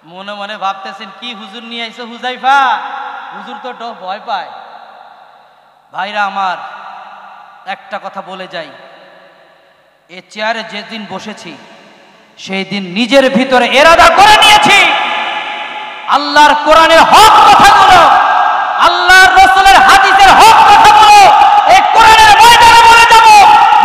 মনে মনে ভাবতেছেন কি হুজুর নিয়ে আইছো হুজাইফা, হুজুর তো ভয় পায়। ভাইরা আমার, একটা কথা বলে যাই, এ চেয়ারে যেদিন বসেছি সেই দিন নিজের ভিতরে এরাদা করে নিয়েছি আল্লাহর কোরআনের হক কথাগুলো, আল্লাহর রাসূলের হাদিসের হক কথাগুলো এই কোরআনের ময়দানে বলে যাব।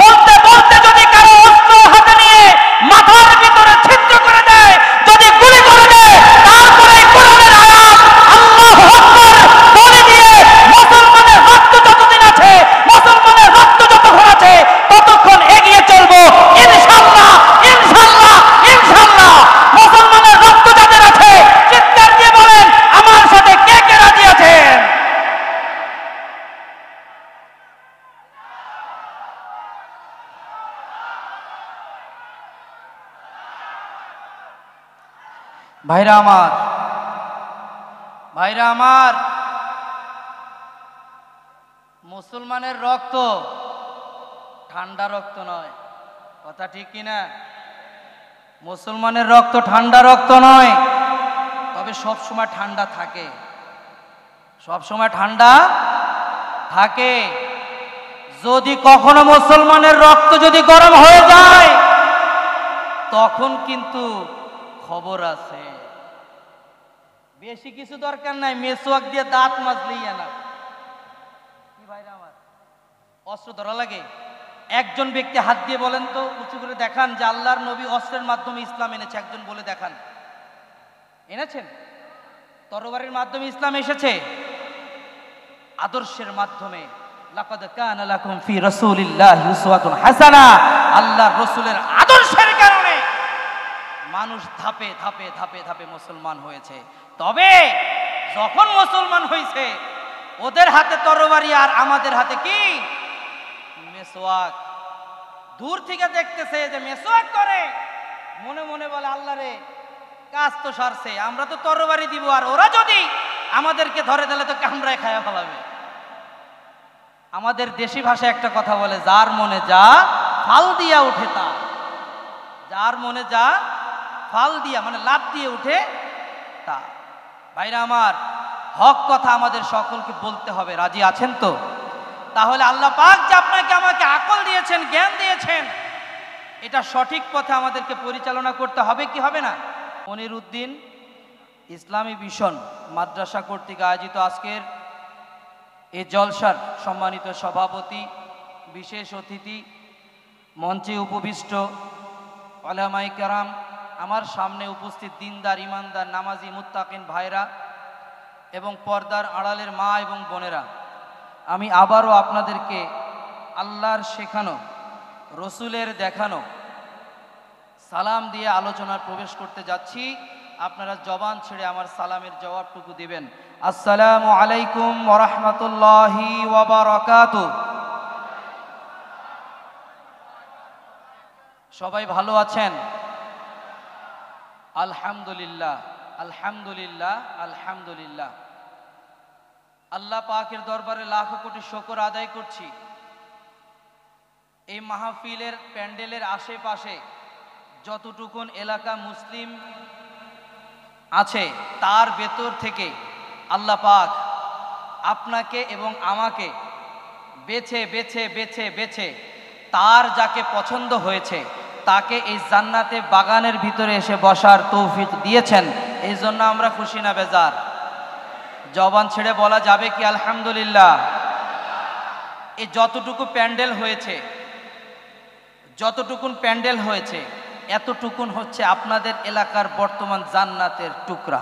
বলতে বলতে যদি কারো অস্ত্র হাতে নিয়ে মাথার ভিতরে ছিদ্র করে দেয়, যদি গুলি করে দেয়, তারপরে কোরআনের আয়াত আল্লাহু আকবার বলে দিয়ে মুসলমানের রক্ত যতদিন আছে, মুসলমানের রক্ত যতক্ষণ আছে, ততক্ষণ এগিয়ে চলবো ইনশাআল্লাহ, ইনশাআল্লাহ, ইনশাআল্লাহ। মুসলমানের রক্ত যাদের আছে চিৎকার দিয়ে বলেন আমার সাথে কে কে রাজি আছেন? ভাইরা আমার, ভাইরা আমার, মুসলমানের রক্ত ঠান্ডা রক্ত নয়, কথা ঠিক কিনা? মুসলমানের রক্ত ঠান্ডা রক্ত নয়, তবে সব সময় ঠান্ডা থাকে, সব সময় ঠান্ডা থাকে। যদি কখনো মুসলমানের রক্ত যদি গরম হয়ে যায়, তখন কিন্তু খবর আছে। বেশি কিছু দরকার নাই, মেসওয়াক দিয়ে দাঁত মাজলেই না। কি ভাইরা আমার, অস্ত্র ধরা লাগে? একজন ব্যক্তি হাত দিয়ে বলেন তো, উঁচু করে দেখান যে আল্লাহর নবী অস্ত্রের মাধ্যমে ইসলাম এনেছে। একজন বলে দেখান, এনেছেন? তরবারির মাধ্যমে ইসলাম এসেছে, আদর্শের মাধ্যমে। লাকাদ কানা লাকুম ফি রাসূলিল্লাহি উসওয়াতুন হাসানা। আল্লাহর রাসূলের আদর্শের কারণে মানুষ ধাপে ধাপে ধাপে ধাপে মুসলমান হয়েছে। তবে যখন মুসলমান হয়েছে, ওদের হাতে তরবারি আর আমাদের হাতে কি? মেসওয়াক। দূর থেকে দেখতেছে যে মেসওয়াক করে, মনে মনে বলে আল্লাহ রে, কাজ তো সারছে, আমরা তো তরবারি দিব, আর ওরা যদি আমাদেরকে ধরে দিলে তো কামড়ায় খায়া ফেলাবে। আমাদের দেশি ভাষায় একটা কথা বলে, যার মনে যা ফাল দিয়া উঠে তা। যার মনে যা ফাল দিয়া মানে লাভ দিয়ে উঠে তা। ভাইরা আমার, হক কথা আমাদের সকলকে বলতে হবে, রাজি আছেন তো? তাহলে আল্লাহ পাক যে আপনাকে আমাকে আকল দিয়েছেন, জ্ঞান দিয়েছেন, এটা সঠিক পথে আমাদেরকে পরিচালনা করতে হবে কি হবে না? মনিরউদ্দিন ইসলামী মিশন মাদ্রাসা কর্তৃক আয়োজিত আজকের এই জলসার সম্মানিত সভাপতি, বিশেষ অতিথি, মঞ্চে উপবিষ্ট উলামায়ে কেরাম, আমার সামনে উপস্থিত দিনদার, ইমানদার, নামাজি, মুত্তাকিন ভাইরা এবং পর্দার আড়ালের মা এবং বোনেরা, আমি আবারও আপনাদেরকে আল্লাহর শেখানো, রসুলের দেখানো সালাম দিয়ে আলোচনায় প্রবেশ করতে যাচ্ছি। আপনারা জবান ছেড়ে আমার সালামের জবাবটুকু দিবেন। আসসালামু আলাইকুম ওয়া রাহমাতুল্লাহি ওয়া বারাকাতুহু। সবাই ভালো আছেন? আলহামদুলিল্লাহ, আলহামদুলিল্লাহ, আলহামদুলিল্লাহ। আল্লাহ পাকের দরবারে লাখো কোটি শুকর আদায় করছি, এই মাহফিলের প্যান্ডেলের আশেপাশে যতটুকুন এলাকা মুসলিম আছে, তার ভেতর থেকে আল্লাহ পাক আপনাকে এবং আমাকে বেছে বেছে বেছে বেছে তার যাকে পছন্দ হয়েছে তাকে এই জান্নাতে বাগানের ভিতরে এসে বসার তৌফিক দিয়েছেন। এই জন্য আমরা খুশি না বেজার? জবান ছেড়ে বলা যাবে কি আলহামদুলিল্লাহ? এই যতটুকু প্যান্ডেল হয়েছে, যতটুকুন প্যান্ডেল হয়েছে, এতটুকুন হচ্ছে আপনাদের এলাকার বর্তমান জান্নাতের টুকরা।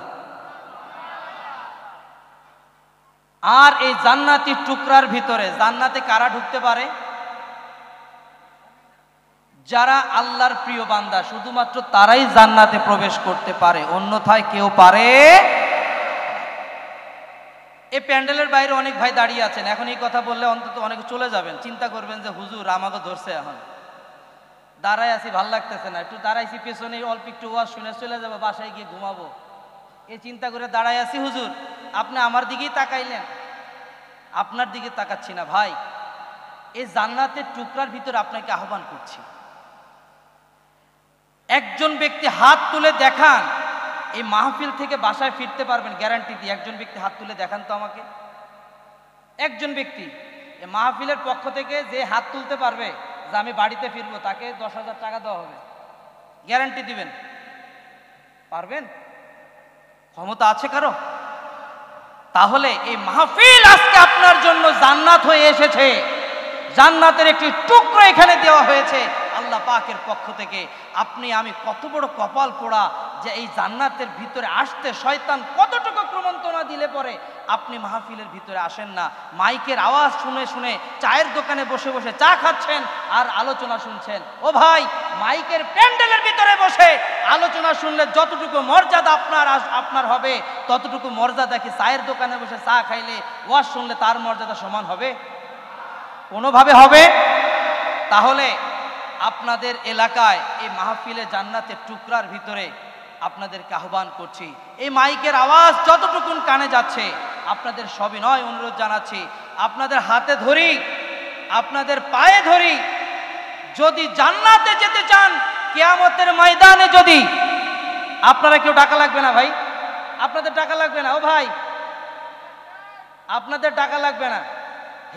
আর এই জান্নাতি টুকরার ভিতরে জান্নাতে কারা ঢুকতে পারে? যারা আল্লাহর প্রিয় বান্দা, শুধুমাত্র তারাই জান্নাতে প্রবেশ করতে পারে, অন্যথায় কেউ পারে। এই প্যান্ডেলের বাইরে অনেক ভাই দাঁড়িয়ে আছেন, এখন এই কথা বললে অন্তত অনেকে চলে যাবেন, চিন্তা করবেন যে হুজুর আমাকে ধরছে, এখন দাঁড়ায় আছি ভাল লাগতেছে না, একটু দাঁড়াইছি পেছনে অল্প একটু ওয়াজ শুনে চলে যাবো, বাসায় গিয়ে ঘুমাবো, এই চিন্তা করে দাঁড়ায় আছি। হুজুর আপনি আমার দিকেই তাকাইলেন, আপনার দিকে তাকাচ্ছি না। ভাই, এই জান্নাতের টুকরার ভিতরে আপনাকে আহ্বান করছি, একজন ব্যক্তি হাত তুলে দেখান এই মাহফিল থেকে বাসায় ফিরতে পারবেন গ্যারান্টি দিয়ে? একজন ব্যক্তি হাত তুলে দেখান তো আমাকে। একজন ব্যক্তি এই মাহফিলের পক্ষ থেকে যে হাত তুলতে পারবে যে আমি বাড়িতে ফিরবো, তাকে 10,000 টাকা দেওয়া হবে। গ্যারান্টি দিবেন? পারবেন? ক্ষমতা আছে কারো? তাহলে এই মাহফিল আজকে আপনার জন্য জান্নাত হয়ে এসেছে। জান্নাতের একটি টুকরো এখানে দেওয়া হয়েছে আল্লাহ পাকের পক্ষ থেকে। আপনি আমি কত বড় কপাল পোড়া যে এই জান্নাতের ভিতরে আসতে শয়তান কতটুকু কুমন্ত্রণা দিলে পরে আপনি মাহফিলের ভিতরে আসেন না। মাইকের আওয়াজ শুনে শুনে চায়ের দোকানে বসে বসে চা খাচ্ছেন আর আলোচনা শুনছেন। ও ভাই, মাইকের প্যান্ডেলের ভিতরে বসে আলোচনা শুনলে যতটুকু মর্যাদা আপনার হবে, ততটুকু মর্যাদা কি চায়ের দোকানে বসে চা খাইলে ওয়াজ শুনলে তার মর্যাদা সমান হবে? কোনোভাবে হবে? তাহলে আপনাদের এলাকায় এই মাহফিলে জান্নাতের টুকরার ভিতরে আপনাদেরকে আহ্বান করছি, এই মাইকের আওয়াজ যতটুকুন কানে যাচ্ছে আপনাদের সবিনয় অনুরোধ জানাচ্ছি, আপনাদের হাতে ধরি, আপনাদের পায়ে ধরি, যদি জান্নাতে যেতে চান, কিয়ামতের ময়দানে যদি আপনারা কেউ টাকা লাগবে না ভাই, আপনাদের টাকা লাগবে না। ও ভাই, আপনাদের টাকা লাগবে না।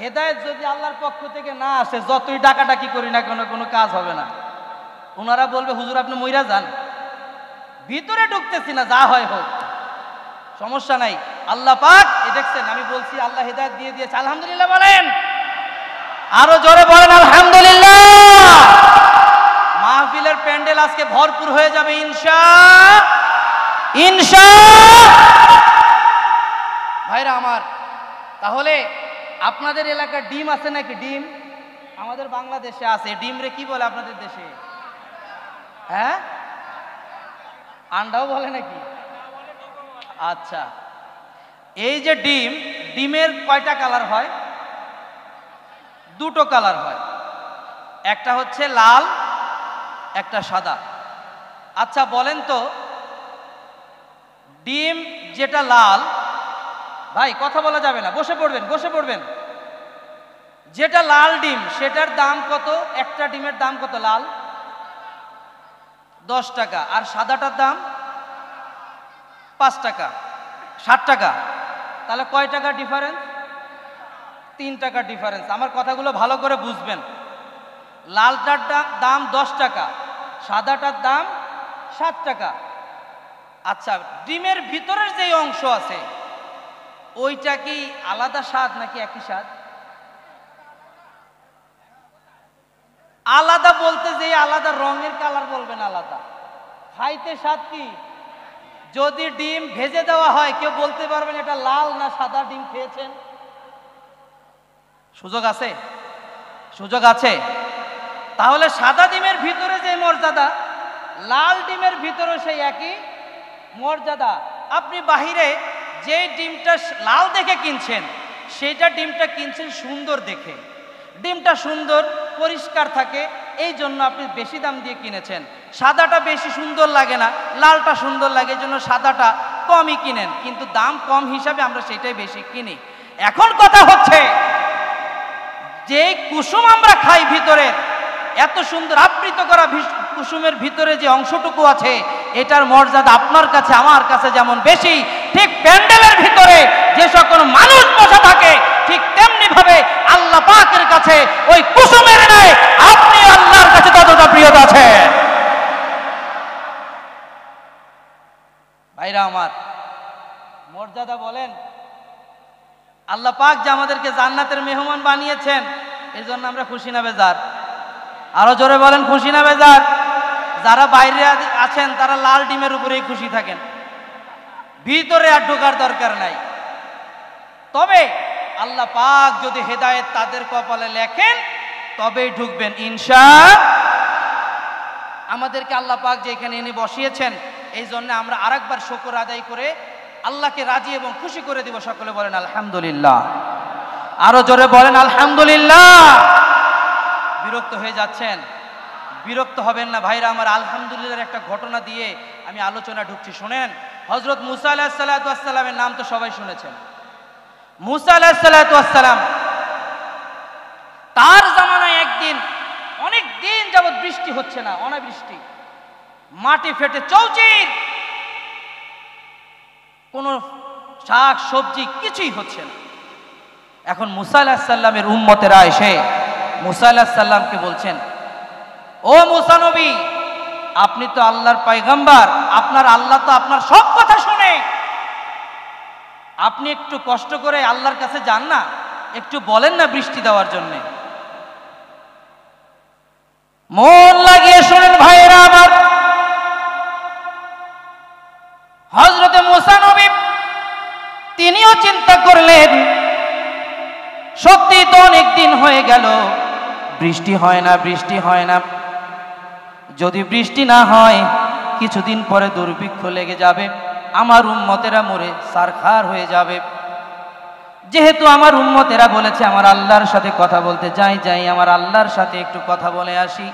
হেদায়েত যদি আল্লাহর পক্ষ থেকে না আসে, যতই ডাকাডাকি করি না কেন কোনো কাজ হবে না। ওনারা বলবে হুজুর আপনি মইরা যান, ভিতরে ঢুকতেছি না, যা হয় হোক, সমস্যা নাই। আল্লাহ পাক এ দেখছেন, আমি বলছি আল্লাহ হেদায়েত দিয়ে দিয়েছে। আলহামদুলিল্লাহ বলেন, আরো জোরে বলেন আলহামদুলিল্লাহ। মাহফিলের প্যান্ডেল আজকে ভরপুর হয়ে যাবে ইনশাআল্লাহ। ভাইরা আমার, তাহলে আপনাদের এলাকার ডিম আছে নাকি? ডিম আমাদের বাংলাদেশে আছে। ডিম রে কি বলে আপনাদের দেশে? হ্যাঁ, আন্ডাও বলে নাকি? আচ্ছা, এই যে ডিম, ডিমের কয়টা কালার হয়? দুটো কালার হয়, একটা হচ্ছে লাল, একটা সাদা। আচ্ছা বলেন তো, ডিম যেটা লাল, ভাই কথা বলা যাবে না, বসে পড়বেন, বসে পড়বেন। যেটা লাল ডিম সেটার দাম কত? একটা ডিমের দাম কত? লাল 10 টাকা, আর সাদাটার দাম 5 টাকা, 60 টাকা। তাহলে কয় টাকা ডিফারেন্স? 3 টাকা ডিফারেন্স। আমার কথাগুলো ভালো করে বুঝবেন। লালটার দাম 10 টাকা, সাদাটার দাম 7 টাকা। আচ্ছা, ডিমের ভিতরের যে অংশ আছে ওইটা কি আলাদা স্বাদ নাকি একই স্বাদ? আলাদা বলতে যে আলাদা, রঙের কালার বলবেন আলাদা, খাইতে স্বাদ কি? যদি ডিম ভেজে দেওয়া হয়, কেউ বলতে পারবেন এটা লাল না সাদা ডিম খেয়েছেন? সুযোগ আছে? সুযোগ আছে। তাহলে সাদা ডিমের ভিতরে যে মর্যাদা, লাল ডিমের ভিতরে সেই একই মর্যাদা। আপনি বাহিরে যে ডিমটা লাল দেখে কিনছেন, সেটা ডিমটা কিনছেন সুন্দর দেখে, ডিমটা সুন্দর পরিষ্কার থাকে, এই জন্য আপনি বেশি দাম দিয়ে কিনেছেন। সাদাটা বেশি সুন্দর লাগে না, লালটা সুন্দর লাগে, এই জন্য সাদাটা কমই কিনেন, কিন্তু দাম কম হিসাবে আমরা সেটাই বেশি কিনি। এখন কথা হচ্ছে, যে কুসুম আমরা খাই ভিতরে, এত সুন্দর আবৃত করা কুসুমের ভিতরে যে অংশটুকু আছে, এটার মর্যাদা আপনার কাছে আমার কাছে যেমন বেশি, ঠিক প্যান্ডেলের ভিতরে যে সকল মানুষ বসে থাকে, ঠিক তেমনি ভাবে আল্লাহ পাকের কাছে ওই কুসুমের ন্যায় আপনি আল্লাহর কাছে ততটা প্রিয়তা আছে। ভাইরা আমার, মর্যাদা বলেন। আল্লাহ পাক যে আমাদেরকে জান্নাতের মেহমান বানিয়েছেন, এই জন্য আমরা খুশি না বেজার? আরো জোরে বলেন, খুশি না বেজার? যারা বাইরে আছেন তারা লাল ডিমের উপরেই খুশি থাকেন, ভিতরে আর ঢোকার দরকার নাই। তবে আল্লাহ পাক যদি হেদায়েত তাদের কপালে লেখেন, তবেই ঢুকবেন ইনশাআল্লাহ। আমাদেরকে আল্লাহ পাক যে এখানে এনে বসিয়েছেন, এই জন্য আমরা আরেকবার শুকর আদায় করে আল্লাহকে রাজি এবং খুশি করে দিব। সকলে বলেন আলহামদুলিল্লাহ। আরো জোরে বলেন আলহামদুলিল্লাহ। বিরক্ত হয়ে যাচ্ছেন? বিরক্ত হবেন না ভাইরা আমার। আলহামদুলিল্লাহর একটা ঘটনা দিয়ে আমি আলোচনা ঢুকছি, শোনেন। হযরত মুসা আলাইহিস সালাতু ওয়াস সালামের নাম তো সবাই শুনেছেন। মুসা আলাইহিস সালাতু ওয়াস সালাম, তার জামানায় একদিন অনেক দিন যাবত বৃষ্টি হচ্ছে না, অনাবৃষ্টি, মাটি ফেটে চৌচির, কোনো শাক সবজি কিছুই হচ্ছে না। এখন মুসা আলাইহিস সালামের উম্মতেরা এসে মুসা আলাইহিস সালামকে বলছেন, ও মুসা নবী, আপনি তো আল্লাহর পয়গম্বর, আপনার আল্লাহ তো আপনার সব কথা শুনে, আপনি একটু কষ্ট করে আল্লাহর কাছে যান না, একটু বলেন না বৃষ্টি দেওয়ার জন্য। মন লাগিয়ে শুনেন ভাইরা আমার, হযরতে মুসা নবী তিনিও চিন্তা করলেন, সত্যি তো অনেক দিন হয়ে গেল বৃষ্টি হয় না, বৃষ্টি হয় না। যদি বৃষ্টি না হয় কিছুদিন পরে দুর্ভিক্ষ লেগে যাবে, আমার উম্মতেরা মরে সারখার হয়ে যাবে। যেহেতু আমার উম্মতেরা বলেছে আমার আল্লাহর সাথে কথা বলতে, যাই আমার আল্লাহর সাথে একটু কথা বলে আসি।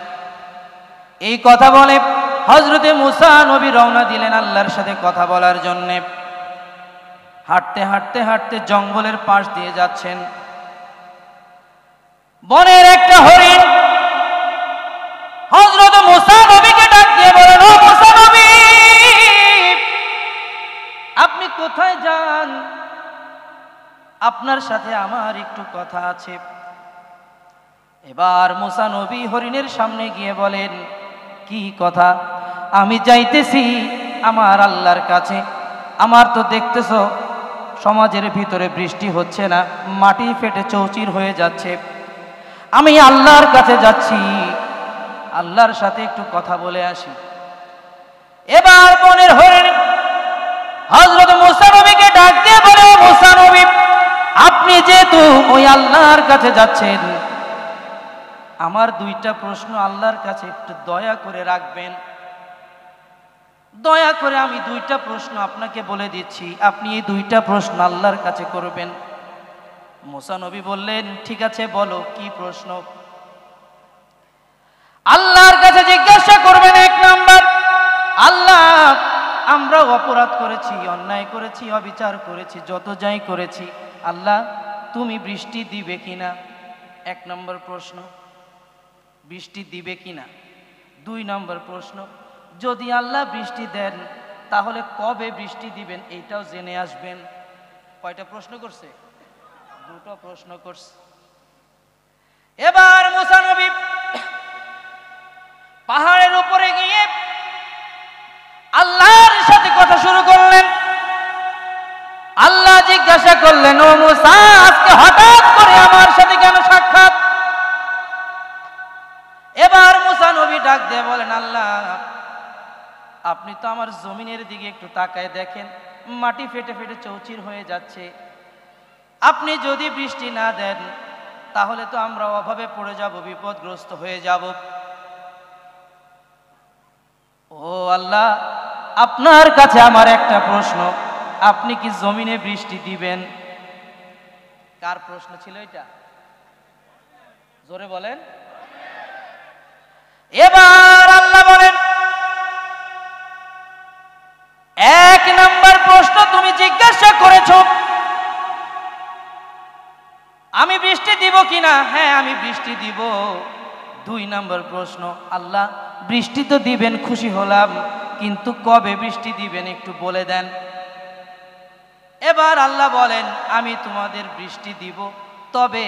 এই কথা বলে হযরতে মুসা নবী রওনা দিলেন আল্লাহর সাথে কথা বলার জন্য। হাঁটতে হাঁটতে হাঁটতে জঙ্গলের পাশ দিয়ে যাচ্ছেন। বনের একটা হরিণ হযরত মুসা নবীকে ডাক দিয়ে বলেন, ও মুসা নবী, আপনি কোথায় যান? আপনার সাথে আমার একটু কথা আছে। এবার মুসা নবী হরিণের সামনে গিয়ে বলেন, কি কথা? আমি যাইতেছি আমার আল্লাহর কাছে। আমার তো দেখতেছো সমাজের ভিতরে বৃষ্টি হচ্ছে না, মাটি ফেটে চৌচির হয়ে যাচ্ছে। আমি আল্লাহর কাছে যাচ্ছি, আল্লাহর সাথে একটু কথা বলে আসি। এবার বনের হরিণ হযরত মুসা নবীকে ডাক দিয়ে বলে, মুসা নবী, আপনি যেহেতু ওই আল্লাহর কাছে যাচ্ছেন, আমার দুইটা প্রশ্ন আল্লাহর কাছে একটু দয়া করে রাখবেন। দয়া করে আমি দুইটা প্রশ্ন আপনাকে বলে দিচ্ছি, আপনি এই দুইটা প্রশ্ন আল্লাহর কাছে করবেন। মুসা নবী বললেন, ঠিক আছে বলো, কি প্রশ্ন? আল্লাহর কাছে জিজ্ঞাসা করবেন, এক নাম্বার, আল্লাহ, আমরা অপরাধ করেছি, অন্যায় করেছি, অবিচার করেছি, যত যাই করেছি, আল্লাহ তুমি বৃষ্টি দিবে কিনা? এক নম্বর প্রশ্ন, বৃষ্টি দিবে কিনা। দুই নম্বর প্রশ্ন, যদি আল্লাহ বৃষ্টি দেন তাহলে কবে বৃষ্টি দিবেন এইটাও জেনে আসবেন। কয়টা প্রশ্ন করছে? দুটো প্রশ্ন করছে। এবার মুসা নবী পাহাড়ের উপরে গিয়ে আল্লাহর সাথে কথা শুরু করলেন। আল্লাহ জিজ্ঞাসা করলেন, ও মুসা, আজকে হঠাৎ করে আমার সাথে কেন সাক্ষাৎ? এবার মুসা নবী ডাক দিয়ে বলেন, আল্লাহ, আপনি তো আমার জমিনের দিকে একটু তাকায় দেখেন, মাটি ফেটে ফেটে চৌচির হয়ে যাচ্ছে। আপনি যদি বৃষ্টি না দেন তাহলে তো আমরা অভাবে পড়ে যাব, বিপদগ্রস্ত হয়ে যাব। ও আল্লাহ, আপনার কাছে আমার একটা প্রশ্ন, আপনি কি জমিনে বৃষ্টি দিবেন? কার প্রশ্ন ছিল এটা? জোরে বলেন। এবার আল্লাহ বলেন, এক নাম্বার প্রশ্ন তুমি জিজ্ঞাসা করেছো আমি বৃষ্টি দিব কিনা, হ্যাঁ আমি বৃষ্টি দিব। দুই নাম্বার প্রশ্ন, আল্লাহ বৃষ্টি তো দিবেন, খুশি হলাম, কিন্তু কবে বৃষ্টি দিবেন একটু বলে দেন। এবার আল্লাহ বলেন, আমি তোমাদের বৃষ্টি দিব, তবে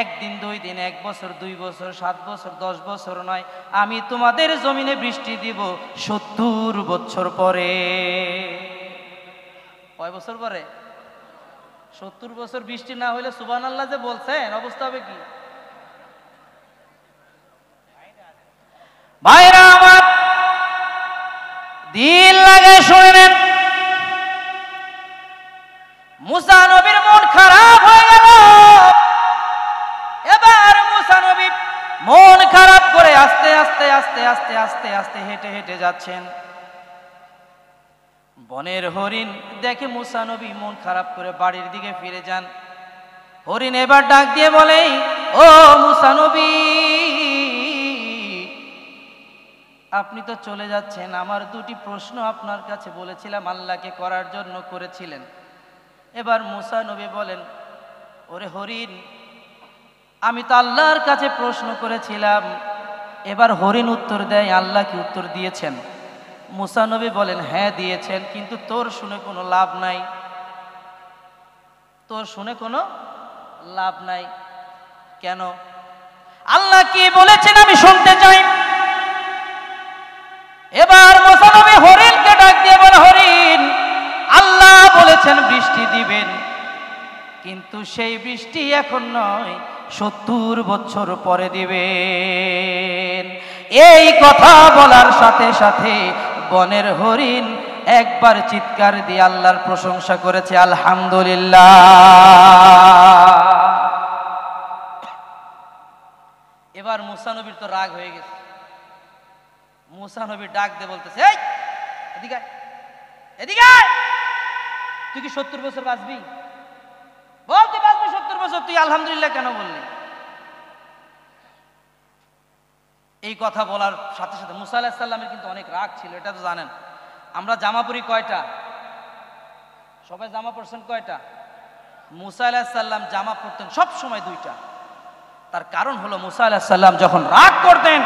একদিন, দুই দিন, 1 বছর, 2 বছর, 7 বছর, 10 বছর নয়, আমি তোমাদের জমিনে বৃষ্টি দিব 70 বছর পরে। কয় বছর পরে? 70 বছর বৃষ্টি না হইলে সুবহানাল্লাহ যে বলছেন, অবস্থা হবে কি? ভাইরা আমার, দিল লাগে শুনে নেন। মুসা নবীর মন খারাপ হয়ে গেল। এবার মুসা নবী মন খারাপ করে আস্তে আস্তে আস্তে আস্তে আস্তে আস্তে হেঁটে হেঁটে যাচ্ছেন। বনের হরিণ দেখে মুসা নবী মন খারাপ করে বাড়ির দিকে ফিরে যান। হরিণ এবার ডাক দিয়ে বলে, ও মুসা নবী, আপনি তো চলে যাচ্ছেন, আমার দুটি প্রশ্ন আপনার কাছে বলেছিলাম আল্লাহকে করার জন্য, করেছিলেন। এবার মুসা নবী বলেন, ওরে হরিণ, আমি তো আল্লাহর কাছে প্রশ্ন করেছিলাম। এবার হরিণ উত্তর দেয়, আল্লাহ কি উত্তর দিয়েছেন? মুসা নবী বলেন, হ্যাঁ দিয়েছেন, কিন্তু তোর শুনে কোনো লাভ নাই, তোর শুনে কোনো লাভ নাই। কেন? আল্লাহ কি বলেছেন আমি শুনতে চাই। এবার মুসা নবী হরিণকে ডাক দিয়ে বলে, হরিণ, আল্লাহ বলেছেন বৃষ্টি দিবেন, কিন্তু সেই বৃষ্টি এখন নয়, 70 বছর পরে দিবেন। এই কথা বলার সাথে সাথে বনের হরিণ একবার চিৎকার দিয়ে আল্লাহর প্রশংসা করেছে, আলহামদুলিল্লাহ। এবার মুসা নবীর তো রাগ হয়ে গেছে। মুসা নবী ডাক দিয়ে বলতেছে, এই এদিকে আয়, এদিকে আয়, তুই কি 70 বছর বাঁচবি? বল তুই বাঁচবি 70 বছর, তুই আলহামদুলিল্লাহ কেন বললি? এই কথা বলার সাথে সাথে মুসা আলাইহিস সালামের কিন্তু অনেক রাগ ছিল, এটা তো জানেন। আমরা জামা পরি কয়টা? সবাই জামা পরছেন কয়টা? মুসা আলাইহিস সালাম জামা পরতেন সব সময় 2টা। তার কারণ হলো মুসা আলাইহিস সালাম যখন রাগ করতেন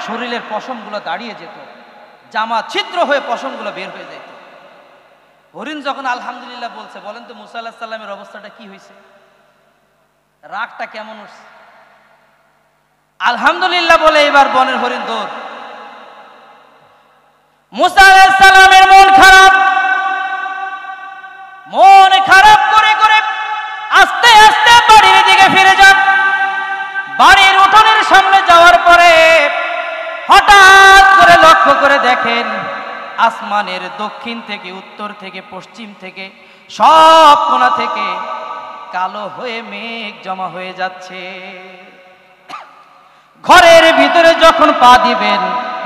শরীরের পশমগুলো দাঁড়িয়ে যেত, জামা ছিদ্র হয়ে পশমগুলো বের হয়ে যেত। হরিণ যখন আলহামদুলিল্লাহ বলছে, বলেন তো মুসা আলাইহিস সালামের অবস্থাটা কি হয়েছে? রাগটা কেমন উঠছে? আলহামদুলিল্লাহ বলে এবার বনের হরিণ দৌড়। মুসা আলাইহিস সালামের মন খারাপ, মন খারাপ করে করে আস্তে আস্তে বাড়ির দিকে ফিরে যান। বাড়ির উঠোনের সামনে যাওয়ার পরে হঠাৎ করে লক্ষ্য করে দেখেন আসমানের দক্ষিণ থেকে, উত্তর থেকে, পশ্চিম থেকে, সব কোণা থেকে কালো হয়ে মেঘ জমা হয়ে যাচ্ছে। ঘরের ভিতরে যখন পা দিবেন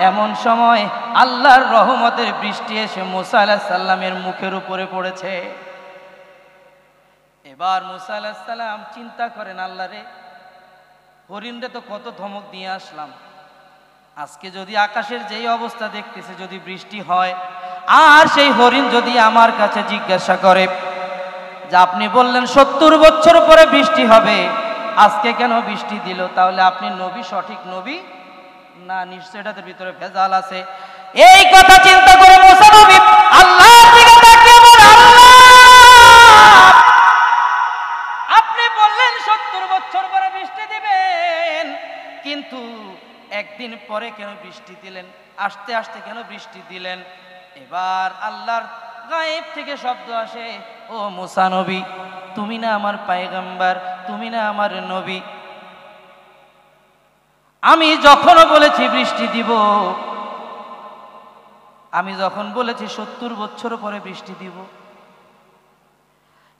এমন সময় আল্লাহর রহমতের বৃষ্টি এসে মুসা আলাইহিস সালামের মুখের উপরে পড়েছে। এবার মুসা আলাইহিস সালাম চিন্তা করেন, আল্লাহ রে, হরিণরে তো কত ধমক দিয়ে আসলাম, আজকে যদি আকাশের যেই অবস্থা দেখতেছে যদি বৃষ্টি হয়, আর সেই হরিণ যদি আমার কাছে জিজ্ঞাসা করে যে আপনি বললেন 70 বছর পরে বৃষ্টি হবে, আজকে কেন বৃষ্টি দিল, তাহলে আপনি নবী, সঠিক নবী না? নিশ্চয় এটার ভিতরে ভেজাল আছে। এই কথা চিন্তা করে মুসা নবী আল্লাহর দিকে তাকিয়ে বলেন, আল্লাহ, আপনি বললেন 70 বছর পরে বৃষ্টি দিবেন, কিন্তু একদিন পরে কেন বৃষ্টি দিলেন, আস্তে আস্তে কেন বৃষ্টি দিলেন? এবার আল্লাহর গায়েব থেকে শব্দ আসে, ও মুসা নবী, তুমি না আমার পয়গম্বর, তুমি না আমার নবী? আমি যখন বলেছি বৃষ্টি দিব, আমি যখন বলেছি 70 বছর পরে বৃষ্টি দিব,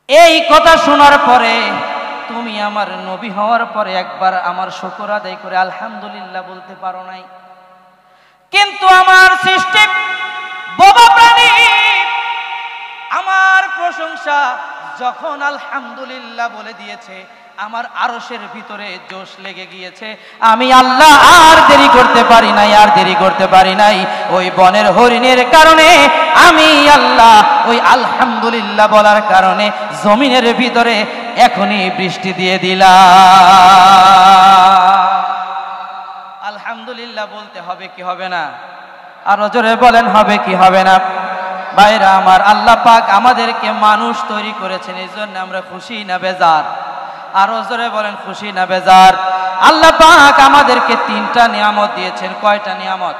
এই কথা শোনার পরে তুমি আমার নবী হওয়ার পরে একবার আমার শুকর আদায় করে আলহামদুলিল্লাহ বলতে পারো নাই। কিন্তু আমার সৃষ্টি বোবা প্রাণী আমার প্রশংসা যখন আলহামদুলিল্লাহ বলে দিয়েছে, আমার আরশের ভিতরে জোশ লেগে গিয়েছে। আমি আল্লাহ আর দেরি করতে পারি নাই, আর দেরি করতে পারি নাই। ওই বনের হরিণের কারণে আমি আল্লাহ ওই আলহামদুলিল্লাহ বলার কারণে জমিনের ভিতরে এখনই বৃষ্টি দিয়ে দিলাম। আলহামদুলিল্লাহ বলতে হবে কি হবে না? আরো জোরে বলেন, হবে কি হবে না? ভাইরা আমার, আল্লাহ পাক আমাদেরকে মানুষ তৈরি করেছেন, এই জন্য আমরা খুশি না বেজার? আরো জোরে বলেন, খুশি না বেজার? আল্লাহ পাক আমাদেরকে 3টা নিয়ামত দিয়েছেন। কয়টা নিয়ামত?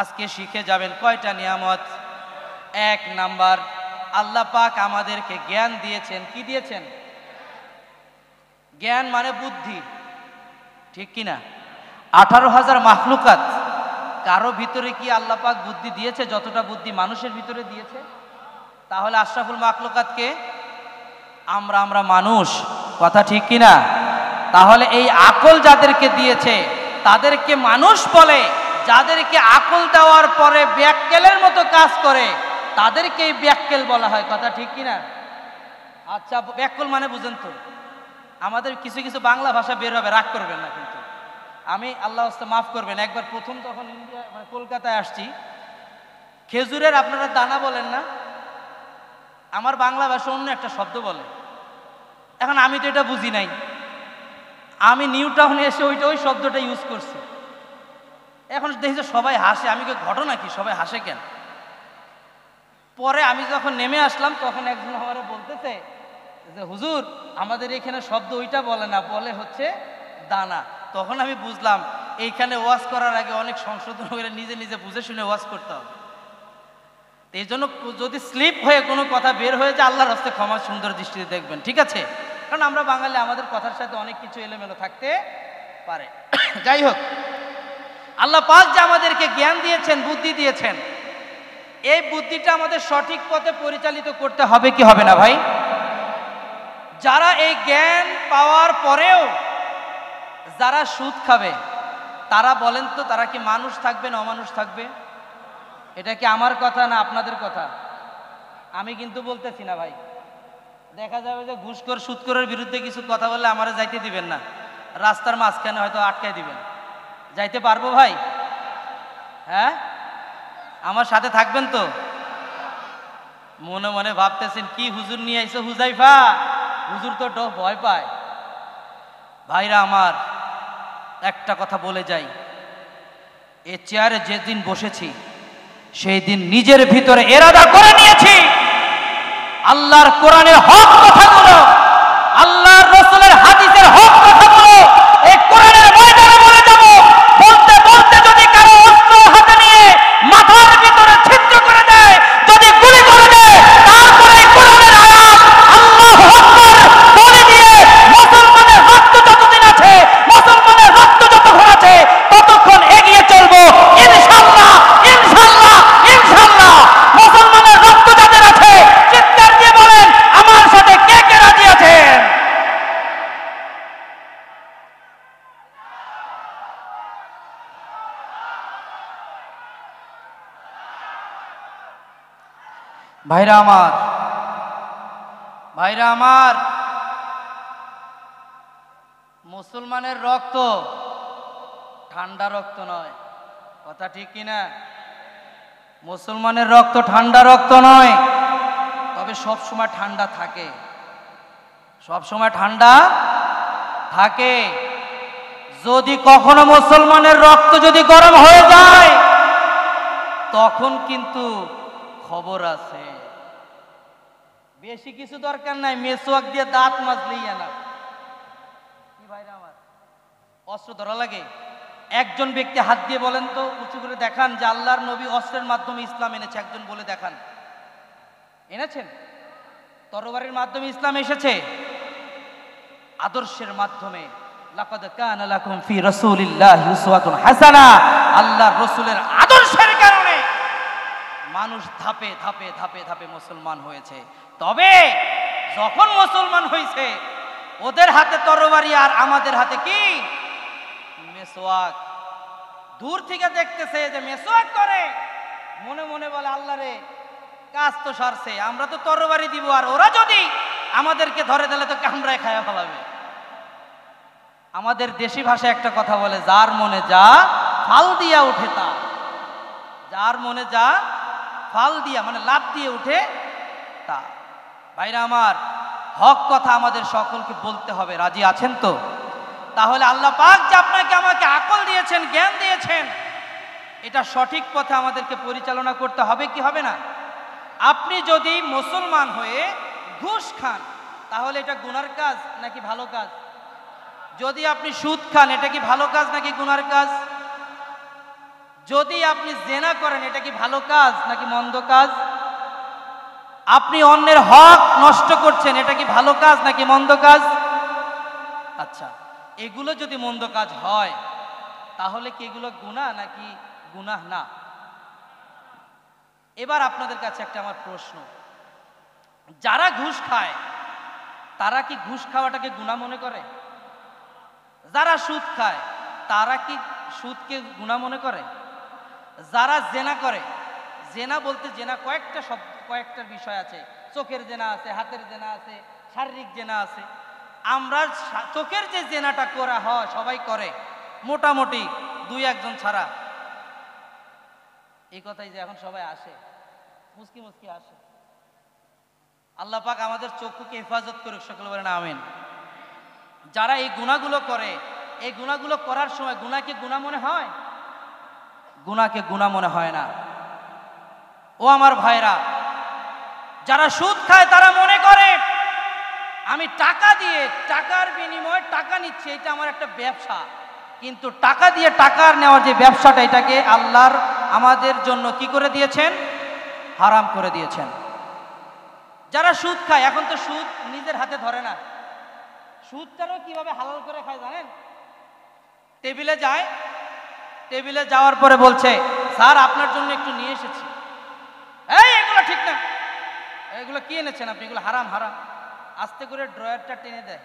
আজকে শিখে যাবেন কয়টা নিয়ামত। 1 নাম্বার, আল্লাহ পাক আমাদেরকে জ্ঞান দিয়েছেন। কি দিয়েছেন? জ্ঞান মানে বুদ্ধি, ঠিক কিনা? 18,000 মাখলুকাত, কারো ভিতরে কি আল্লাহ পাক বুদ্ধি দিয়েছে যতটা বুদ্ধি মানুষের ভিতরে দিয়েছে? তাহলে আশরাফুল মাখলুকাত কে? আমরা মানুষ, কথা ঠিক কিনা? তাহলে এই আকল যাদেরকে দিয়েছে তাদেরকে মানুষ বলে। যাদেরকে আকল দেওয়ার পরে ব্যাককেলের মতো কাজ করে তাদেরকেই ব্যাককেল বলা হয়, কথা ঠিক কিনা? আচ্ছা, ব্যাককেল মানে বুঝেন তো? আমাদের কিছু কিছু বাংলা ভাষা বের হবে, রাগ করবেন না কিন্তু। আমি আল্লাহ ওয়াস্তে মাফ করবেন, একবার প্রথম তখন ইন্ডিয়া মানে কলকাতায় আসছি, খেজুরের আপনারা দানা বলেন না, আমার বাংলা ভাষা অন্য একটা শব্দ বলে। এখন আমি তো এটা বুঝি নাই, আমি নিউ টাউনে এসে ওই শব্দটা ইউজ করছি। এখন দেখি যে সবাই হাসে, আমি কি ঘটনা কি সবাই হাসে কেন? পরে আমি যখন নেমে আসলাম তখন একজন আমার বলতেছে যে হুজুর আমাদের এখানে শব্দ ওইটা বলে না, বলে হচ্ছে দানা। তখন আমি বুঝলাম এইখানে ওয়াজ করার আগে অনেক সংশোধন করে নিজে নিজে বুঝে শুনে ওয়াজ করতে হবে। এই জন্য যদি স্লিপ হয়ে কোনো কথা বের হয়ে যায় আল্লাহর হস্তে ক্ষমা সুন্দর দৃষ্টিতে দেখবেন, ঠিক আছে? কারণ আমরা বাঙালি, আমাদের কথার সাথে অনেক কিছু এলোমেলো থাকতে পারে। যাই হোক, আল্লাহ পাক যে আমাদেরকে জ্ঞান দিয়েছেন, বুদ্ধি দিয়েছেন, এই বুদ্ধিটা আমাদের সঠিক পথে পরিচালিত করতে হবে কি হবে না ভাই? যারা এই জ্ঞান পাওয়ার পরেও যারা সুদ খাবে, তারা বলেন তো তারা কি মানুষ থাকবে না অমানুষ থাকবে? এটা কি আমার কথা না আপনাদের কথা? আমি কিন্তু বলতেছি না ভাই। দেখা যাবে যে ঘুষখোর সুদখোরের বিরুদ্ধে কিছু কথা বললে আমারে যাইতে দিবেন না, রাস্তার মাঝখানে হয়তো আটকায় দিবেন। যাইতে পারবো ভাই? হ্যাঁ, আমার সাথে থাকবেন তো? মনে মনে ভাবতেছেন কি হুজুর নিয়ে আইসো হুজাইফা, হুজুর তো ভয় পায়। ভাইরা আমার, একটা কথা বলে যাই, এ চেয়ারে যেদিন বসেছি সেই দিন নিজের ভিতরে এরাদা করে নিয়েছি আল্লাহর কোরআনের হক কথাগুলো, আল্লাহর রাসূলের হাদিসের হক কথাগুলো এই কোরআনের ময়দানে বলে যাব। বলতে বলতে যদি কারো অস্ত্র হাতে নিয়ে মাথার ভিতরে ছিদ্র করে দেয়, যদি গুলি করে দেয়, তারপরে কোরআনের আয়াত আল্লাহু আকবার বলে দিয়ে মুসলমানের রক্ত যতদিন আছে, মুসলমানের রক্ত যতক্ষণ আছে, ততক্ষণ এগিয়ে চলবো ইনশাআল্লাহ, ইনশাআল্লাহ, ইনশাআল্লাহ। মুসলমানের রক্ত যাদের আছে চিৎকার দিয়ে বলেন আমার সাথে কে কে রাজি আছেন? ভাইরা আমার, ভাইরা আমার, মুসলমানের রক্ত ঠান্ডা রক্ত নয়, কথা ঠিক কিনা? মুসলমানের রক্ত ঠান্ডা রক্ত নয়, তবে সব সময় ঠান্ডা থাকে, সব সময় ঠান্ডা থাকে। যদি কখনো মুসলমানের রক্ত যদি গরম হয়ে যায় তখন কিন্তু খবর আছে। বেশি কিছু দরকার নাই, মেসওয়াক দিয়ে দাঁত মাজলেই না। কি ভাইরা আমার, অস্ত্র ধরা লাগে? একজন ব্যক্তি হাত দিয়ে বলেন তো, উঁচু করে দেখান যে আল্লাহর নবী অস্ত্রের মাধ্যমে ইসলাম এনেছে। একজন বলে দেখান, এনেছেন? তরবারির মাধ্যমে ইসলাম এসেছে, আদর্শের মাধ্যমে। লাকাদ কানা লাকুম ফি রাসূলিল্লাহি উসওয়াতুন হাসানাহ। আল্লাহর রাসূলের আদর্শের কারণে মানুষ ধাপে ধাপে ধাপে ধাপে মুসলমান হয়েছে। তবে যখন মুসলমান হয়েছে ওদের হাতে তরবারি আর আমাদের হাতে কি? মেসওয়াক। দূর থেকে দেখতেছে যে মেসওয়াক করে, মনে মনে বলে আল্লাহ রে, কাজ তো সারছে, আমরা তো তরবারি দিব, আর ওরা যদি আমাদেরকে ধরে দিলে তো কামড়ায় খায়া ফেলাবে। আমাদের দেশি ভাষায় একটা কথা বলে, যার মনে যা ফাল দিয়া উঠে তা। যার মনে যা ফাল দিয়া মানে লাভ দিয়ে উঠে তা। ভাইরা আমার, হক কথা আমাদের সকলকে বলতে হবে, রাজি আছেন তো? তাহলে আল্লাহ পাক যে আপনাকে আমাকে আকল দিয়েছেন, জ্ঞান দিয়েছেন, এটা সঠিক পথে আমাদেরকে পরিচালনা করতে হবে কি হবে না? আপনি যদি মুসলমান হয়ে ঘুষ খান তাহলে এটা গুনার কাজ নাকি ভালো কাজ? যদি আপনি সুদ খান এটা কি ভালো কাজ নাকি গুনার কাজ? যদি আপনি জেনা করেন এটা কি ভালো কাজ নাকি মন্দ কাজ? আপনি অন্যের হক নষ্ট করছেন এটা কি ভালো কাজ নাকি মন্দ কাজ? আচ্ছা, এগুলো যদি মন্দ কাজ হয় তাহলে কি এগুলো গুনাহ নাকি গুনাহ না? এবার আপনাদের কাছে একটা আমার প্রশ্ন, যারা ঘুষ খায় তারা কি ঘুষ খাওয়াটাকে গুনাহ মনে করে? যারা সুদ খায় তারা কি সুদকে গুনাহ মনে করে? যারা জেনা করে, জেনা বলতে জেনা কয়েকটা শব্দ, কয়েকটা বিষয় আছে। চোখের জেনা আছে, হাতের জেনা আছে, শারীরিক জেনা আছে। আমরা চোখের যে জেনাটা করা হয় সবাই করে, মোটামুটি দুই একজন ছাড়া। এই কথাই যে এখন সবাই আসে, মুসকি মুসকি আসে। আল্লাহ পাক আমাদের চক্ষুকে হেফাজত করুক, সকলে বলেন আমিন। যারা এই গুনাহগুলো করে, এই গুনাহগুলো করার সময় গুনাহকে গুনাহ মনে হয়? গুনাহকে গুনাহ মনে হয় না। ও আমার ভাইরা, যারা সুদ খায় তারা মনে করে আমি টাকা দিয়ে, টাকার বিনিময়ে টাকা নিচ্ছি, এটা আমার একটা ব্যবসা। কিন্তু টাকা দিয়ে টাকার নেওয়ার যে ব্যবসাটা, এটাকে আল্লাহর আমাদের জন্য কি করে দিয়েছেন? হারাম করে দিয়েছেন। যারা সুদ খায়, এখন তো সুদ নিজের হাতে ধরে না, সুদটারও কিভাবে হালাল করে খায় জানেন? টেবিলে যায়, টেবিলে যাওয়ার পরে বলছে, স্যার আপনার জন্য একটু নিয়ে এসেছি। এই এগুলো ঠিক না, এগুলো কি এনেছেন আপনি? এগুলো হারাম হারাম। আস্তে করে ড্রয়ারটা টেনে দেয়,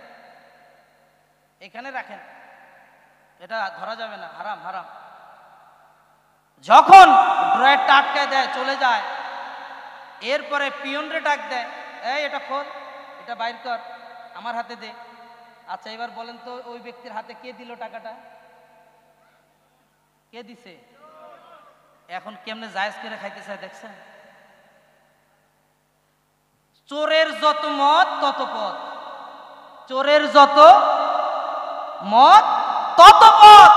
এখানে রাখেন, এটা ধরা যাবে না, হারাম হারাম। যখন ড্রয়ারটা আটকায় দেয়, চলে যায়, এরপরে পিয়নরে ডাক দেয়, এই এটা খোল, এটা বাইর কর, আমার হাতে দে। আচ্ছা এবার বলেন তো, ওই ব্যক্তির হাতে কে দিল টাকাটা? কে দিছে? এখন কেমনে জায়েজ করে খাইতে চায় দেখছেন? চোরের যত মত তত পথ, চোরের যত মত তত পথ।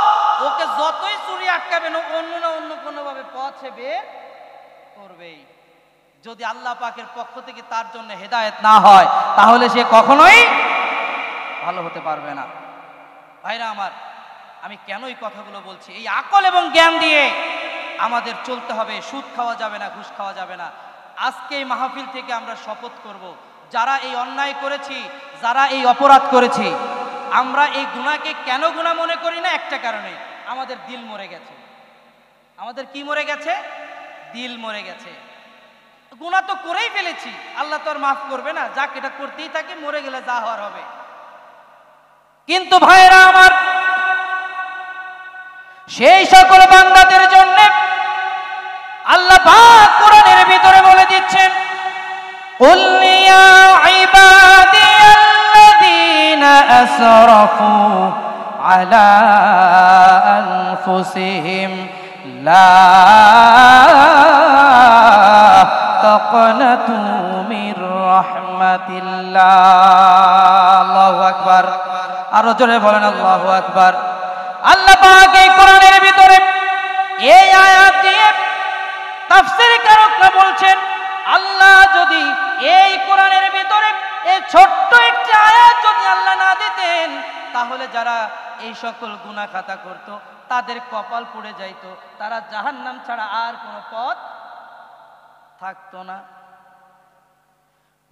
ওকে যতই চুরি আটকাবেন, অন্য না অন্য কোনোভাবে পথ সে বের করবেই। যদি আল্লাহ পাকের পক্ষ থেকে তার জন্য হেদায়েত না হয়, তাহলে সে কখনোই ভালো হতে পারবে না। ভাইরা আমার, আমি কেন এই কথাগুলো বলছি? এই আকল এবং জ্ঞান দিয়ে আমাদের চলতে হবে। সুদ খাওয়া যাবে না, ঘুষ খাওয়া যাবে না। আজকে এই মাহফিল থেকে আমরা শপথ করব, যারা এই অন্যায় করেছি, যারা এই অপরাধ করেছি, আমরা এই গুনাহকে কেন গুনাহ মনে করি না? একটা কারণে, আমাদের দিল মরে গেছে। আমাদের কি মরে গেছে? দিল মরে গেছে। গুনাহ তো করেই ফেলেছি, আল্লাহ তো আর মাফ করবে না, যাক এটা করতেই থাকি, মরে গেলে যা হওয়ার হবে। কিন্তু ভাইরা আমার, সেই সকল বান্দাদের জন্য আল্লাহ পাক কোরআনের ভিতরে বলে দিচ্ছেন, কুল ইয়া ইবাদিয়াল্লাযীনা আসরাফু আলা আনফুসিহিম লা তাকনাতু মির রাহমাতিল্লাহ। আল্লাহু আকবার। আরো জোরে বলেন আল্লাহু আকবার। আল্লাহ পাক এই কোরআনের ভিতরে এই আয়াত দিয়ে তাফসীরকারকরা বলছেন, আল্লাহ যদি এই কোরআনের ভিতরে এই ছোট্ট একটি আয়াত যদি আল্লাহ না দিতেন, তাহলে যারা এই সকল গুনাহ খাতা করত তাদের কপাল পুড়ে যাইত, তারা জাহান্নাম ছাড়া আর কোনো পথ থাকতো না।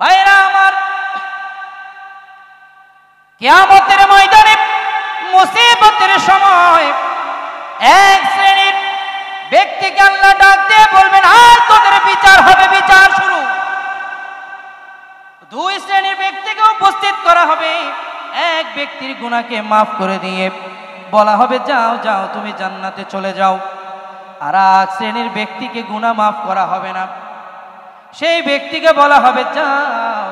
ভাইরা আমার, কিয়ামতের ময়দানে মুসিবতের সময় এক শ্রেণীর ব্যক্তিকে আল্লাহ ডাক দিয়ে বলবেন, আর তোদের বিচার হবে, বিচার শুরু। দুই শ্রেণীর ব্যক্তিকে উপস্থিত করা হবে। এক ব্যক্তির গুনাহকে মাফ করে দিয়ে বলা হবে, যাও যাও তুমি জান্নাতে চলে যাও। আর এক শ্রেণীর ব্যক্তিকে গুনাহ মাফ করা হবে না। সেই ব্যক্তিকে বলা হবে, যাও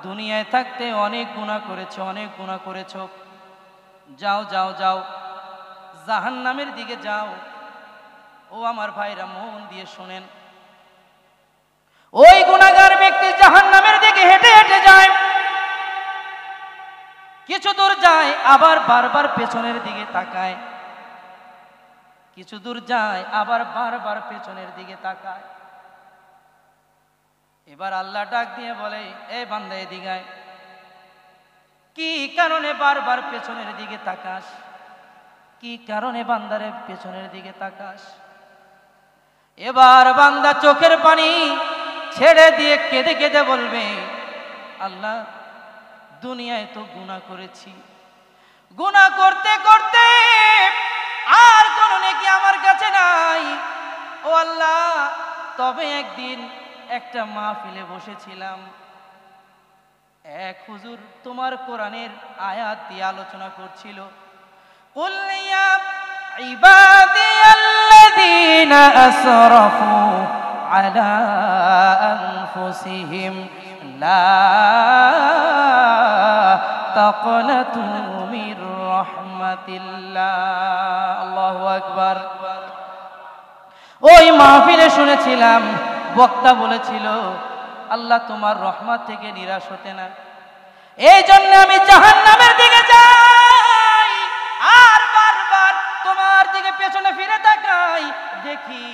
দুনিয়ায় থাকতে অনেক গুনাহ করেছো, অনেক গুনাহ করেছো, যাও যাও যাও জাহান্নামের দিকে যাও। ও আমার ভাইরা, মন দিয়ে শোনেন, ওই গুনাহগার ব্যক্তি জাহান্নামের দিকে হেঁটে হেঁটে যায়, কিছু দূর যায়, আবার বারবার পেছনের দিকে তাকায়, কিছু দূর যায়, আবার বারবার পেছনের দিকে তাকায়। এবার আল্লাহ ডাক দিয়ে বলে, এ বান্দা এদিকে আয়, কি কারণে বারবার পেছনের দিকে তাকাস? কি কারণে বান্দারে পেছনের দিকে তাকাস? এবার বান্দা চোখের পানি ছেড়ে দিয়ে কেঁদে কেঁদে বলবে, আল্লাহ দুনিয়ায় তো গুনাহ করেছি, গুনাহ করতে করতে আর কোনো নেকি আমার কাছে নাই। ও আল্লাহ, তবে একদিন একটা মাহফিলে বসেছিলাম, এক হুজুর তোমার কোরআনের আয়াত দিয়ে আলোচনা করছিল, কুল ইয়া ইবাদিয়াল্লাযীনা আসরাফু আলা আনফুসিহিম লা তাকনাতু মির রাহমাতিল্লাহ। আল্লাহু আকবার। ওই মাহফিলে শুনেছিলাম, বক্তা বলেছিল, আল্লাহ তোমার রহমত থেকে নিরাশ হতে না, এই জন্য আমি জাহান্নামের দিকে যাই, আর বারবার তোমার দিকে পেছনে ফিরে তাকাই, দেখি